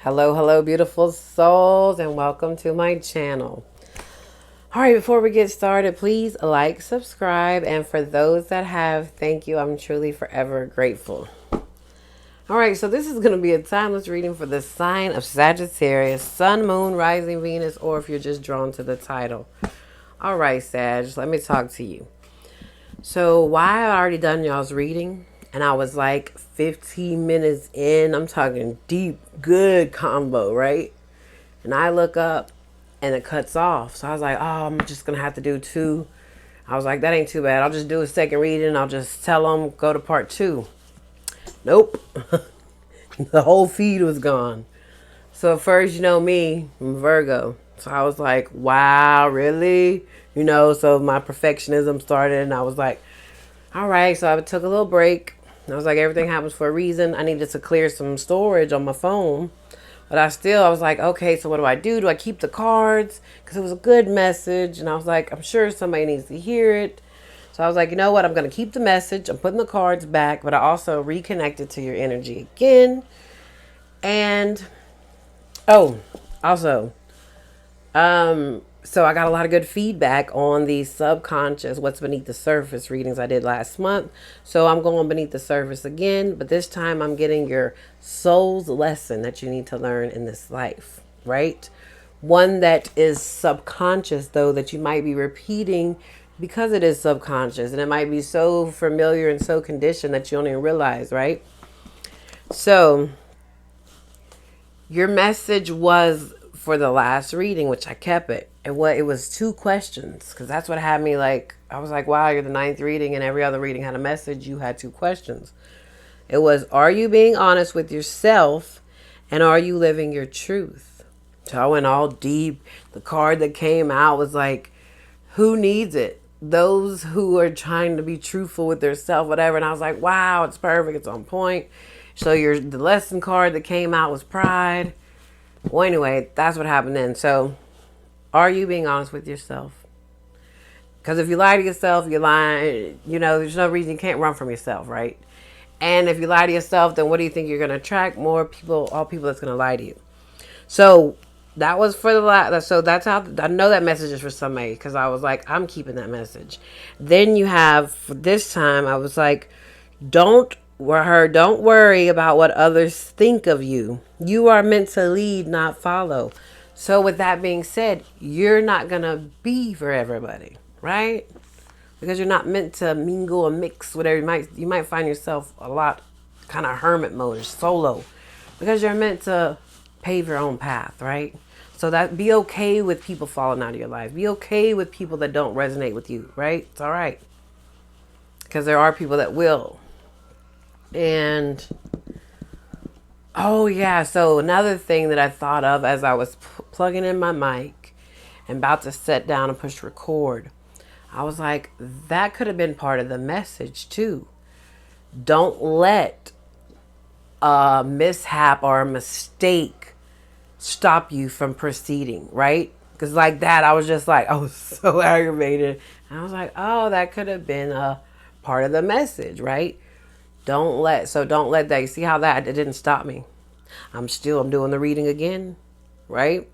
Hello, beautiful souls, and welcome to my channel. All right, before we get started, please like, subscribe, and for those that have, thank you. I'm truly forever grateful. All right, so this is going to be a timeless reading for the sign of Sagittarius, Sun, Moon, Rising, Venus, or if you're just drawn to the title. All right, Sag, let me talk to you. So why I already done y'all's reading, and I was like 15 minutes in, I'm talking deep, good combo, right? And I look up and it cuts off. So I was like, oh, I'm just going to have to do two. I was like, that ain't too bad. I'll just do a second reading. I'll just tell them, go to part two. Nope. The whole feed was gone. So at first, you know me, I'm Virgo. So I was like, wow, really? So my perfectionism started and I was like, all right. So I took a little break. I was like, everything happens for a reason. I needed to clear some storage on my phone. But I was like, okay, so what do I do? Do I keep the cards? Because it was a good message. And I was like, I'm sure somebody needs to hear it. So I was like, you know what? I'm going to keep the message. I'm putting the cards back. But I also reconnected to your energy again. And, also, so I got a lot of good feedback on the subconscious, what's beneath the surface readings I did last month. So I'm going beneath the surface again, but this time I'm getting your soul's lesson that you need to learn in this life, right? One that is subconscious, though, that you might be repeating because it is subconscious, and it might be so familiar and so conditioned that you don't even realize, right? So your message was for the last reading, which I kept it. And it was two questions, because that's what had me like, I was like, wow, you're the ninth reading and every other reading had a message. You had two questions. It was, are you being honest with yourself and are you living your truth? So I went all deep. The card that came out was like, who needs it? Those who are trying to be truthful with their self, whatever. And I was like, wow, it's perfect. It's on point. So the lesson card that came out was pride. Well, anyway, that's what happened then. So are you being honest with yourself? Because if you lie to yourself, you're lying. There's no reason you can't run from yourself, right? And if you lie to yourself, then what do you think you're going to attract? More people, all people that's going to lie to you. So that was for the last. So that's how I know that message is for somebody, because I was like, I'm keeping that message. Then you have, for this time, I was like, don't worry about what others think of you. You are meant to lead, not follow. So with that being said, you're not going to be for everybody, right? Because you're not meant to mingle and mix with everybody. You might find yourself a lot kind of hermit mode or solo, because you're meant to pave your own path, right? So that, be okay with people falling out of your life. Be okay with people that don't resonate with you, right? It's all right. Because there are people that will. And oh yeah, so another thing that I thought of as I was plugging in my mic and about to sit down and push record, I was like, that could have been part of the message too. Don't let a mishap or a mistake stop you from proceeding, right? Because like that, I was just like, I was so aggravated. And I was like, oh, that could have been a part of the message, right? Don't let that, you see how that, it didn't stop me. I'm doing the reading again, right?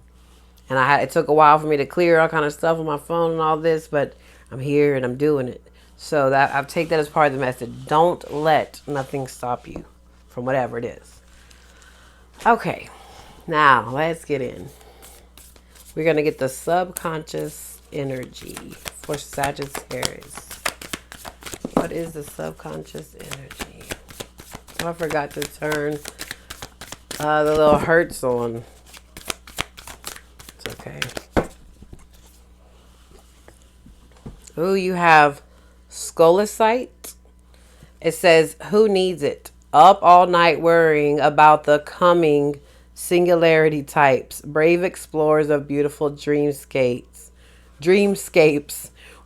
And it took a while for me to clear all kind of stuff on my phone and all this, but I'm here and I'm doing it. So that I take that as part of the message. Don't let nothing stop you from whatever it is. Okay, now let's get in. We're going to get the subconscious energy for Sagittarius. What is the subconscious energy? Oh, I forgot to turn the little hertz on. It's okay. Ooh, you have Scolecite. It says, who needs it? Up all night worrying about the coming singularity types. Brave explorers of beautiful dreamscapes.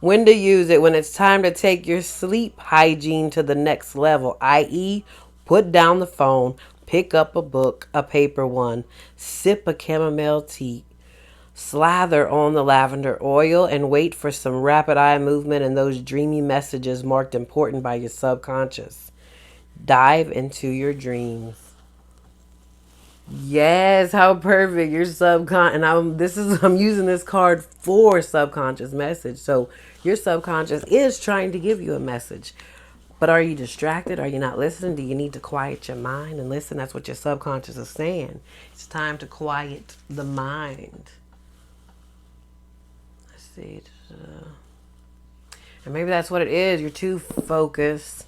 When to use it? When it's time to take your sleep hygiene to the next level, i.e., put down the phone, pick up a book, a paper one, sip a chamomile tea, slather on the lavender oil, and wait for some rapid eye movement and those dreamy messages marked important by your subconscious. Dive into your dreams. Yes, how perfect. Your subconscious, and I'm using this card for subconscious message. So your subconscious is trying to give you a message. But are you distracted? Are you not listening? Do you need to quiet your mind and listen? That's what your subconscious is saying. It's time to quiet the mind. Let's see. And maybe that's what it is. You're too focused.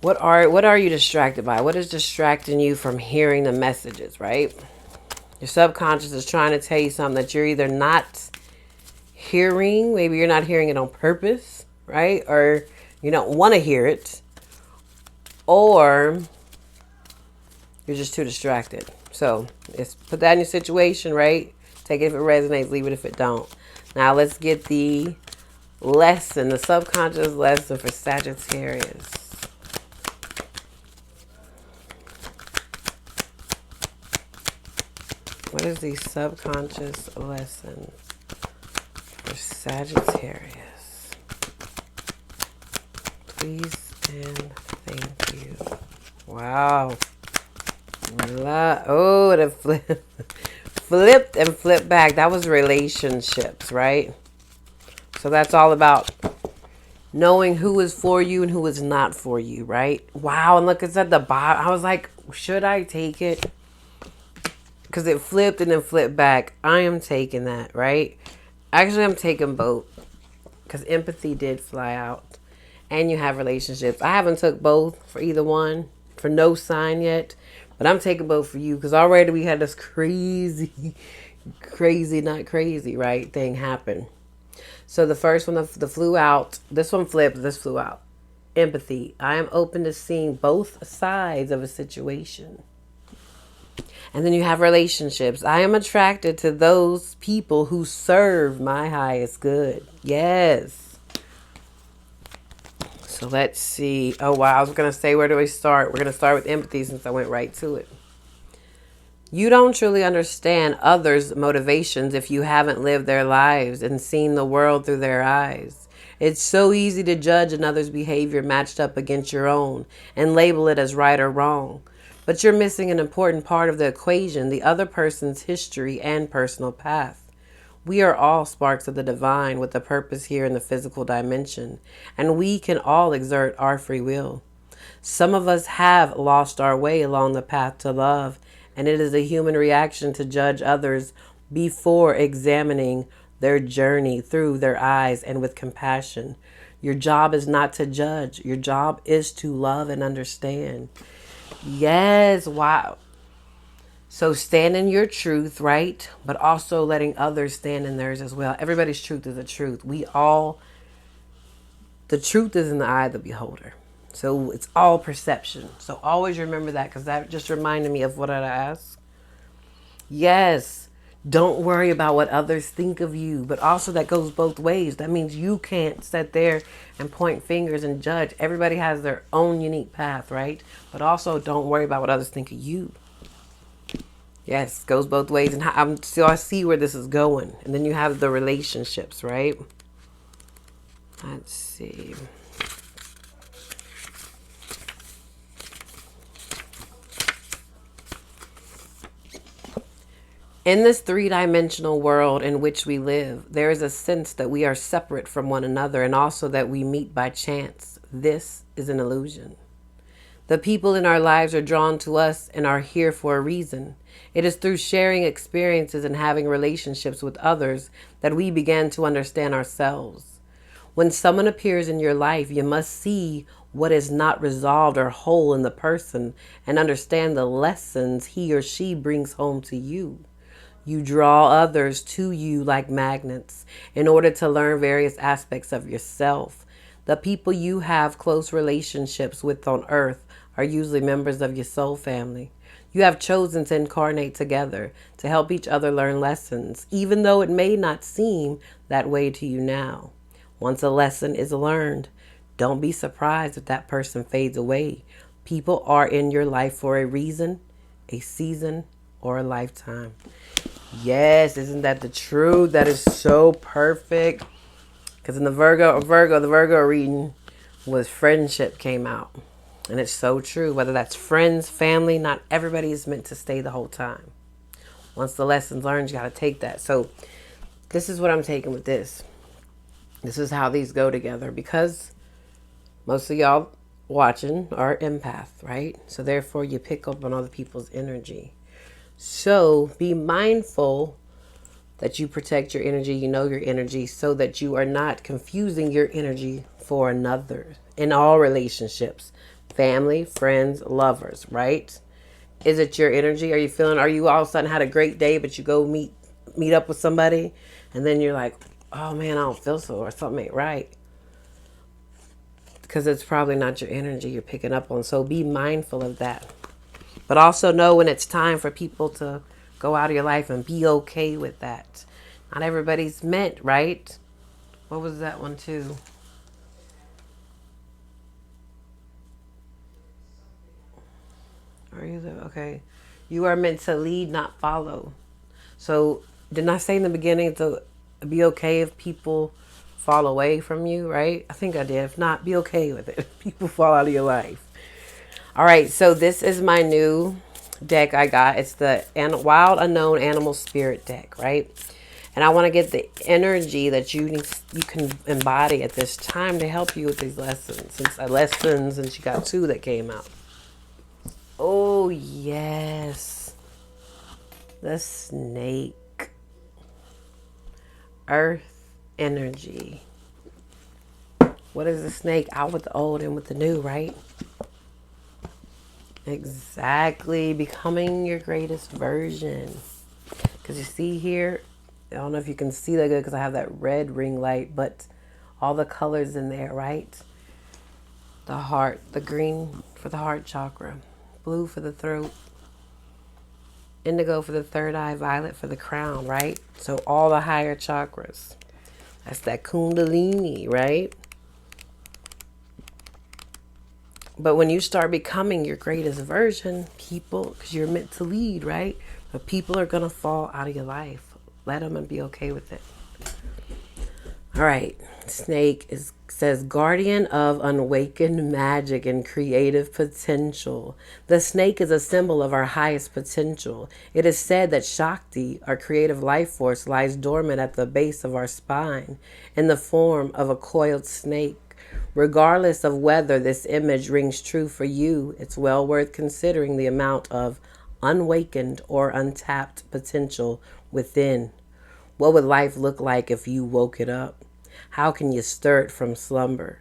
What are you distracted by? What is distracting you from hearing the messages, right? Your subconscious is trying to tell you something that you're either not hearing, maybe you're not hearing it on purpose, right? Or you don't want to hear it, or you're just too distracted. So it's put that in your situation, right? Take it if it resonates, leave it if it don't. Now let's get the lesson, the subconscious lesson for Sagittarius. What is the subconscious lesson for Sagittarius? Please and thank you. Wow. Oh, it flipped and flipped back. That was relationships, right? So that's all about knowing who is for you and who is not for you, right? Wow. And look, it's at the bottom. I was like, should I take it? Because it flipped and then flipped back. I am taking that, right? Actually, I'm taking both. Because empathy did fly out. And you have relationships. I haven't took both for either one. For no sign yet. But I'm taking both for you. Because already we had this crazy, not crazy, right? Thing happen. So the first one, the flew out. This one flipped. This flew out. Empathy. I am open to seeing both sides of a situation. And then you have relationships. I am attracted to those people who serve my highest good. Yes. So let's see. Oh, wow. I was going to say, where do we start? We're going to start with empathy since I went right to it. You don't truly understand others' motivations if you haven't lived their lives and seen the world through their eyes. It's so easy to judge another's behavior matched up against your own and label it as right or wrong. But you're missing an important part of the equation, the other person's history and personal path. We are all sparks of the divine with a purpose here in the physical dimension, and we can all exert our free will. Some of us have lost our way along the path to love, and it is a human reaction to judge others before examining their journey through their eyes and with compassion. Your job is not to judge. Your job is to love and understand. Yes, wow. So stand in your truth, right? But also letting others stand in theirs as well. Everybody's truth is a truth. The truth is in the eye of the beholder. So it's all perception. So always remember that, because that just reminded me of what I asked. Yes. Don't worry about what others think of you. But also that goes both ways. That means you can't sit there and point fingers and judge. Everybody has their own unique path, right? But also don't worry about what others think of you. Yes, goes both ways. And I see where this is going. And then you have the relationships, right? Let's see. In this three-dimensional world in which we live, there is a sense that we are separate from one another and also that we meet by chance. This is an illusion. The people in our lives are drawn to us and are here for a reason. It is through sharing experiences and having relationships with others that we begin to understand ourselves. When someone appears in your life, you must see what is not resolved or whole in the person and understand the lessons he or she brings home to you. You draw others to you like magnets in order to learn various aspects of yourself. The people you have close relationships with on earth are usually members of your soul family. You have chosen to incarnate together to help each other learn lessons, even though it may not seem that way to you now. Once a lesson is learned, don't be surprised if that person fades away. People are in your life for a reason, a season, or a lifetime. Yes, isn't that the truth? That is so perfect. Because in the Virgo reading was friendship came out. And it's so true. Whether that's friends, family, not everybody is meant to stay the whole time. Once the lesson's learned, you got to take that. So this is what I'm taking with this. This is how these go together, because most of y'all watching are empath, right? So therefore you pick up on other people's energy. So be mindful that you protect your energy, you know your energy, so that you are not confusing your energy for another in all relationships, family, friends, lovers, right? Is it your energy? Are you all of a sudden had a great day, but you go meet up with somebody and then you're like, oh man, I don't feel so, or something ain't right. Because it's probably not your energy you're picking up on. So be mindful of that. But also know when it's time for people to go out of your life, and be okay with that. Not everybody's meant, right? What was that one too? Are you there? Okay. You are meant to lead, not follow. So didn't I say in the beginning to be okay if people fall away from you, right? I think I did. If not, be okay with it. If people fall out of your life. All right, so this is my new deck I got. It's the Wild Unknown Animal Spirit deck, right? And I want to get the energy that you can embody at this time to help you with these lessons. Since you got 2 that came out. Oh, yes. The snake. Earth energy. What is the snake? Out with the old and with the new, right? Exactly. Becoming your greatest version. Because you see here, I don't know if you can see that good because I have that red ring light, but all the colors in there, right? The heart, the green for the heart chakra, blue for the throat, indigo for the third eye, violet for the crown, right? So all the higher chakras. That's that kundalini, right? But when you start becoming your greatest version, people, because you're meant to lead, right? But people are going to fall out of your life. Let them and be okay with it. All right. Snake says guardian of unawakened magic and creative potential. The snake is a symbol of our highest potential. It is said that Shakti, our creative life force, lies dormant at the base of our spine in the form of a coiled snake. Regardless of whether this image rings true for you, it's well worth considering the amount of unawakened or untapped potential within. What would life look like if you woke it up? How can you stir it from slumber?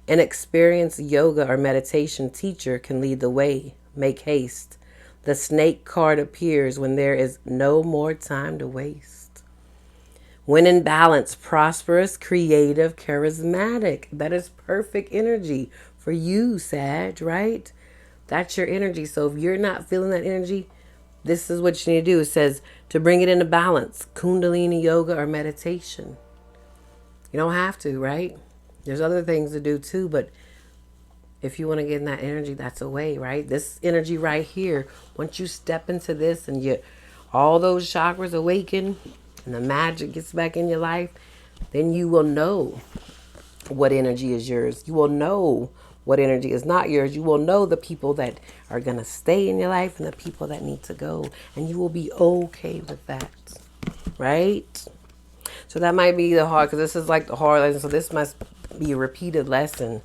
An experienced yoga or meditation teacher can lead the way. Make haste. The snake card appears when there is no more time to waste. When in balance, prosperous, creative, charismatic. That is perfect energy for you, Sag, right? That's your energy. So if you're not feeling that energy, this is what you need to do. It says to bring it into balance, Kundalini yoga or meditation. You don't have to, right? There's other things to do too, but if you want to get in that energy, that's a way, right? This energy right here, once you step into this and all those chakras awaken and the magic gets back in your life, then you will know what energy is yours. You will know what energy is not yours. You will know the people that are going to stay in your life and the people that need to go. And you will be okay with that, right? So that might be the hard, because this is like the hard lesson. So this must be a repeated lesson.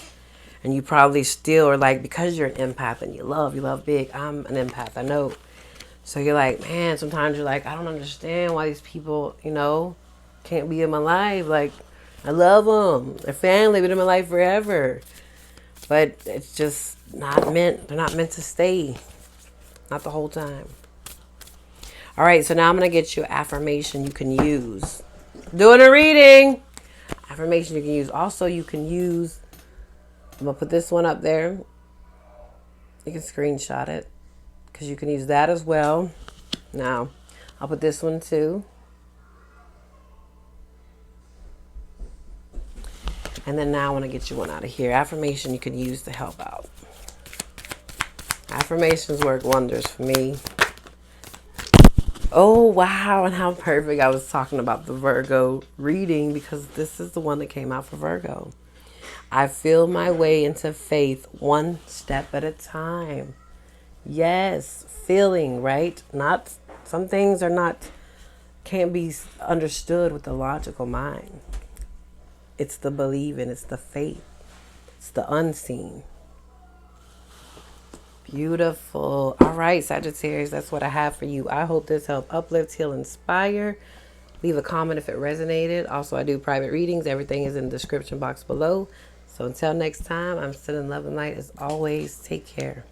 And you probably still are like, because you're an empath and you love big. I'm an empath, I know. So you're like, man, sometimes you're like, I don't understand why these people, can't be in my life. Like, I love them. They're family, been in my life forever. But it's just not meant, they're not meant to stay. Not the whole time. All right, so now I'm going to get you an affirmation you can use. Doing a reading. Affirmation you can use. Also, you can use, I'm going to put this one up there. You can screenshot it, because you can use that as well. Now, I'll put this one too. And then now I want to get you one out of here. Affirmation you can use to help out. Affirmations work wonders for me. Oh, wow. And how perfect. I was talking about the Virgo reading, because this is the one that came out for Virgo. I feel my way into faith one step at a time. Yes, feeling, right? Not some things are not can't be understood with the logical mind. It's the believing, it's the faith, it's the unseen. Beautiful. All right, Sagittarius, that's what I have for you. I hope this helped uplift, heal, inspire. Leave a comment if it resonated. Also, I do private readings. Everything is in the description box below. So until next time, I'm sending love and light as always. Take care.